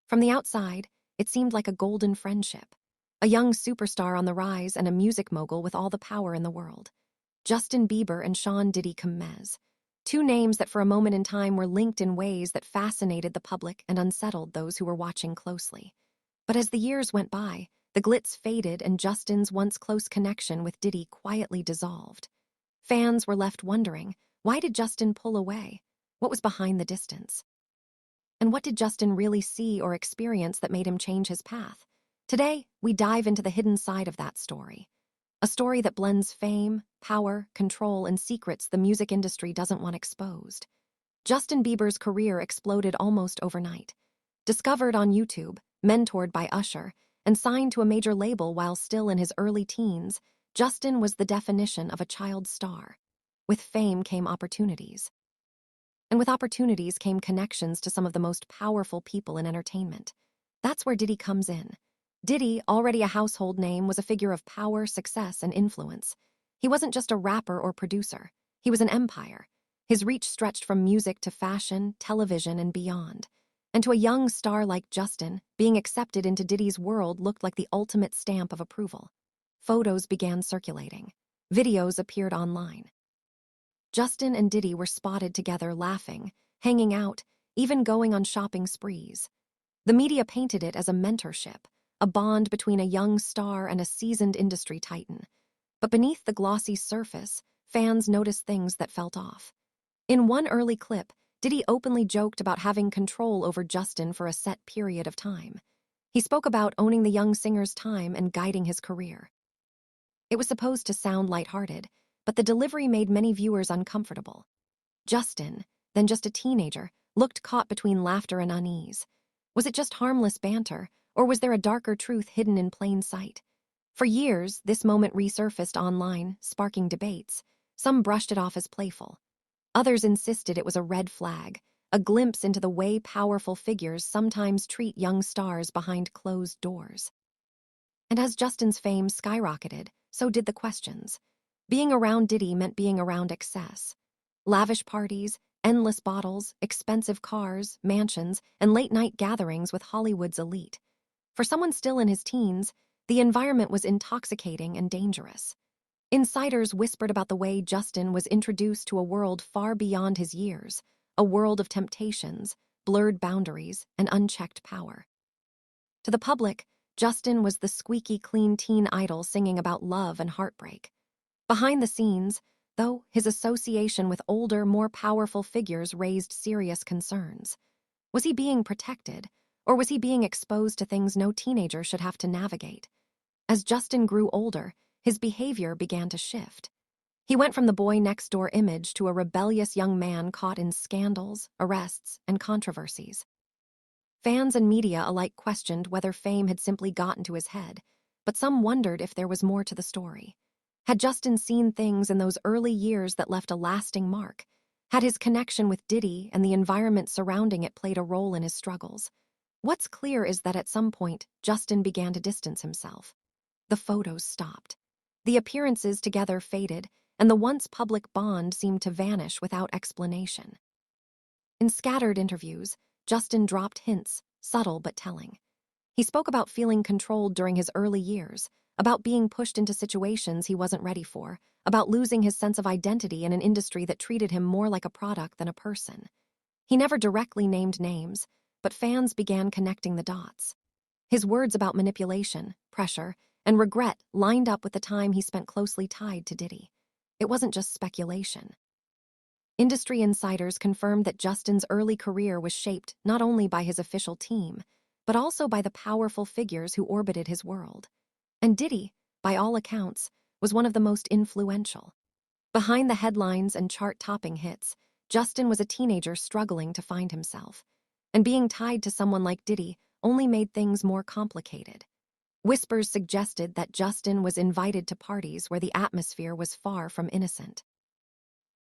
From the outside, it seemed like a golden friendship. A young superstar on the rise and a music mogul with all the power in the world. Justin Bieber and Diddy Commez. Two names that for a moment in time were linked in ways that fascinated the public and unsettled those who were watching closely. But as the years went by, the glitz faded and Justin's once close connection with Diddy quietly dissolved. Fans were left wondering, why did Justin pull away? What was behind the distance? And what did Justin really see or experience that made him change his path? Today, we dive into the hidden side of that story. A story that blends fame, power, control, and secrets the music industry doesn't want exposed. Justin Bieber's career exploded almost overnight. Discovered on YouTube, mentored by Usher, and signed to a major label while still in his early teens, Justin was the definition of a child star. With fame came opportunities. And with opportunities came connections to some of the most powerful people in entertainment. That's where Diddy comes in. Diddy, already a household name, was a figure of power, success, and influence. He wasn't just a rapper or producer. He was an empire. His reach stretched from music to fashion, television, and beyond. And to a young star like Justin, being accepted into Diddy's world looked like the ultimate stamp of approval. Photos began circulating. Videos appeared online. Justin and Diddy were spotted together laughing, hanging out, even going on shopping sprees. The media painted it as a mentorship, a bond between a young star and a seasoned industry titan. But beneath the glossy surface, fans noticed things that felt off. In one early clip, Diddy openly joked about having control over Justin for a set period of time. He spoke about owning the young singer's time and guiding his career. It was supposed to sound lighthearted, but the delivery made many viewers uncomfortable. Justin, then just a teenager, looked caught between laughter and unease. Was it just harmless banter, or was there a darker truth hidden in plain sight? For years, this moment resurfaced online, sparking debates. Some brushed it off as playful. Others insisted it was a red flag, a glimpse into the way powerful figures sometimes treat young stars behind closed doors. And as Justin's fame skyrocketed, so did the questions. Being around Diddy meant being around excess. Lavish parties, endless bottles, expensive cars, mansions, and late-night gatherings with Hollywood's elite. For someone still in his teens, the environment was intoxicating and dangerous. Insiders whispered about the way Justin was introduced to a world far beyond his years, a world of temptations, blurred boundaries, and unchecked power. To the public, Justin was the squeaky clean teen idol singing about love and heartbreak. Behind the scenes, though, his association with older, more powerful figures raised serious concerns. Was he being protected, or was he being exposed to things no teenager should have to navigate? As Justin grew older, his behavior began to shift. He went from the boy-next-door image to a rebellious young man caught in scandals, arrests, and controversies. Fans and media alike questioned whether fame had simply gotten to his head, but some wondered if there was more to the story. Had Justin seen things in those early years that left a lasting mark? Had his connection with Diddy and the environment surrounding it played a role in his struggles? What's clear is that at some point, Justin began to distance himself. The photos stopped. The appearances together faded, and the once public bond seemed to vanish without explanation. In scattered interviews, Justin dropped hints, subtle but telling. He spoke about feeling controlled during his early years, about being pushed into situations he wasn't ready for, about losing his sense of identity in an industry that treated him more like a product than a person. He never directly named names, but fans began connecting the dots. His words about manipulation, pressure, and regret lined up with the time he spent closely tied to Diddy. It wasn't just speculation. Industry insiders confirmed that Justin's early career was shaped not only by his official team, but also by the powerful figures who orbited his world. And Diddy, by all accounts, was one of the most influential. Behind the headlines and chart-topping hits, Justin was a teenager struggling to find himself. And being tied to someone like Diddy only made things more complicated. Whispers suggested that Justin was invited to parties where the atmosphere was far from innocent.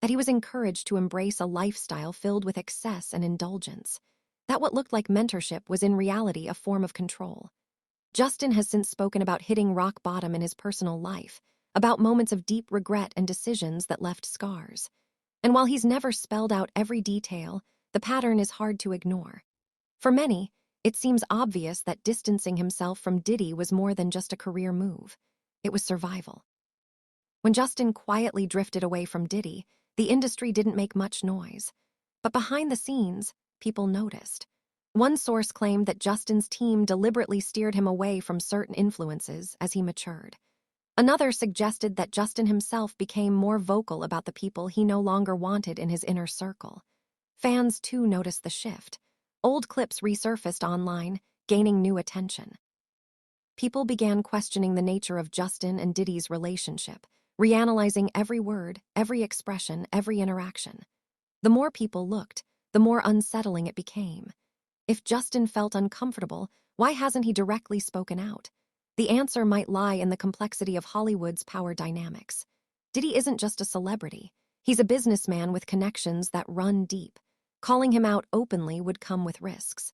That he was encouraged to embrace a lifestyle filled with excess and indulgence. That what looked like mentorship was in reality a form of control. Justin has since spoken about hitting rock bottom in his personal life, about moments of deep regret and decisions that left scars. And while he's never spelled out every detail, the pattern is hard to ignore. For many, It seems obvious that distancing himself from Diddy was more than just a career move. It was survival. When Justin quietly drifted away from Diddy, the industry didn't make much noise. But behind the scenes, people noticed. One source claimed that Justin's team deliberately steered him away from certain influences as he matured. Another suggested that Justin himself became more vocal about the people he no longer wanted in his inner circle. Fans too noticed the shift. Old clips resurfaced online, gaining new attention. People began questioning the nature of Justin and Diddy's relationship, reanalyzing every word, every expression, every interaction. The more people looked, the more unsettling it became. If Justin felt uncomfortable, why hasn't he directly spoken out? The answer might lie in the complexity of Hollywood's power dynamics. Diddy isn't just a celebrity. He's a businessman with connections that run deep. Calling him out openly would come with risks.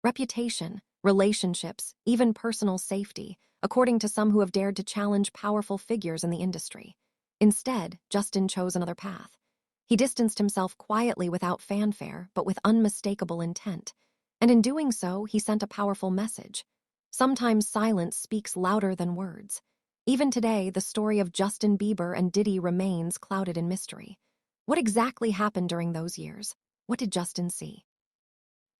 Reputation, relationships, even personal safety, according to some who have dared to challenge powerful figures in the industry. Instead, Justin chose another path. He distanced himself quietly without fanfare, but with unmistakable intent. And in doing so, he sent a powerful message. Sometimes silence speaks louder than words. Even today, the story of Justin Bieber and Diddy remains clouded in mystery. What exactly happened during those years? What did Justin see?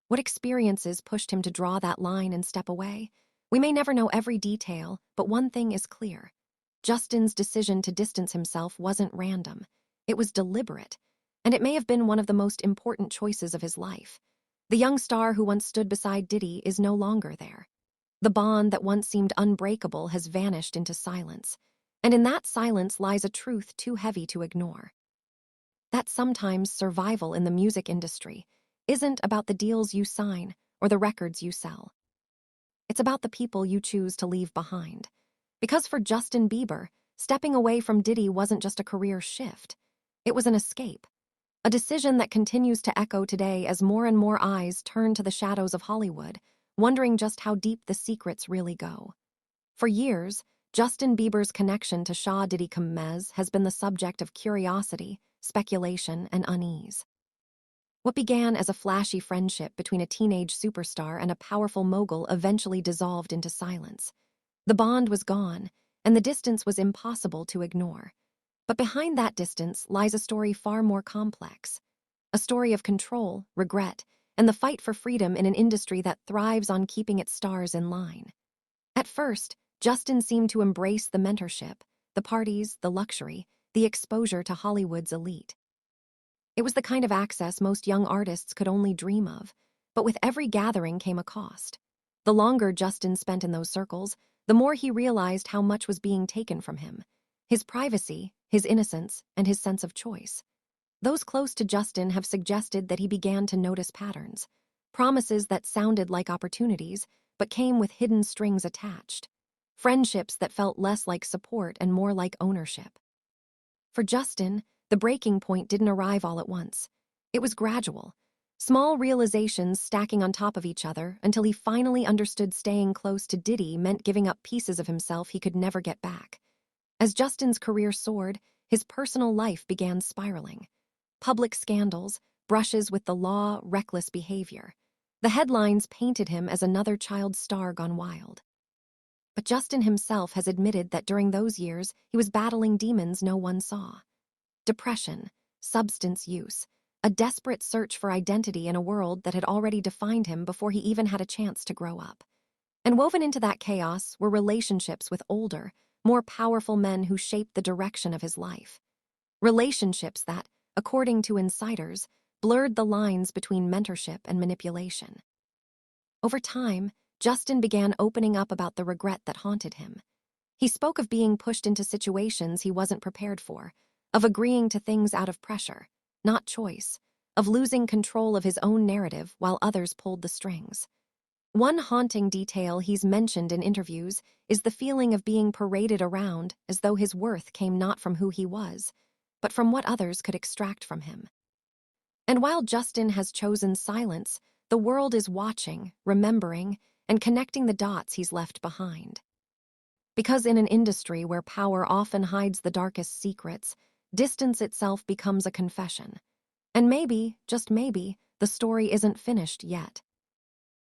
What experiences pushed him to draw that line and step away? We may never know every detail, but one thing is clear. Justin's decision to distance himself wasn't random. It was deliberate, and it may have been one of the most important choices of his life. The young star who once stood beside Diddy is no longer there. The bond that once seemed unbreakable has vanished into silence, and in that silence lies a truth too heavy to ignore. That sometimes survival in the music industry isn't about the deals you sign or the records you sell. It's about the people you choose to leave behind. Because for Justin Bieber, stepping away from Diddy wasn't just a career shift. It was an escape, a decision that continues to echo today as more and more eyes turn to the shadows of Hollywood, wondering just how deep the secrets really go. For years, Justin Bieber's connection to Shah Diddy Mez has been the subject of curiosity, speculation, and unease. What began as a flashy friendship between a teenage superstar and a powerful mogul eventually dissolved into silence. The bond was gone, and the distance was impossible to ignore. But behind that distance lies a story far more complex. A story of control, regret, and the fight for freedom in an industry that thrives on keeping its stars in line. At first, Justin seemed to embrace the mentorship, the parties, the luxury, the exposure to Hollywood's elite. It was the kind of access most young artists could only dream of, but with every gathering came a cost. The longer Justin spent in those circles, the more he realized how much was being taken from him. His privacy, his innocence, and his sense of choice. Those close to Justin have suggested that he began to notice patterns, promises that sounded like opportunities, but came with hidden strings attached. Friendships that felt less like support and more like ownership. For Justin, the breaking point didn't arrive all at once. It was gradual, small realizations stacking on top of each other until he finally understood staying close to Diddy meant giving up pieces of himself he could never get back. As Justin's career soared, his personal life began spiraling. Public scandals, brushes with the law, reckless behavior. The headlines painted him as another child star gone wild. But Justin himself has admitted that during those years, he was battling demons no one saw. Depression, substance use, a desperate search for identity in a world that had already defined him before he even had a chance to grow up. And woven into that chaos were relationships with older, more powerful men who shaped the direction of his life. Relationships that, according to insiders, blurred the lines between mentorship and manipulation. Over time, Justin began opening up about the regret that haunted him. He spoke of being pushed into situations he wasn't prepared for, of agreeing to things out of pressure, not choice, of losing control of his own narrative while others pulled the strings. One haunting detail he's mentioned in interviews is the feeling of being paraded around as though his worth came not from who he was, but from what others could extract from him. And while Justin has chosen silence, the world is watching, remembering, and connecting the dots he's left behind. Because in an industry where power often hides the darkest secrets, distance itself becomes a confession. And maybe, just maybe, the story isn't finished yet.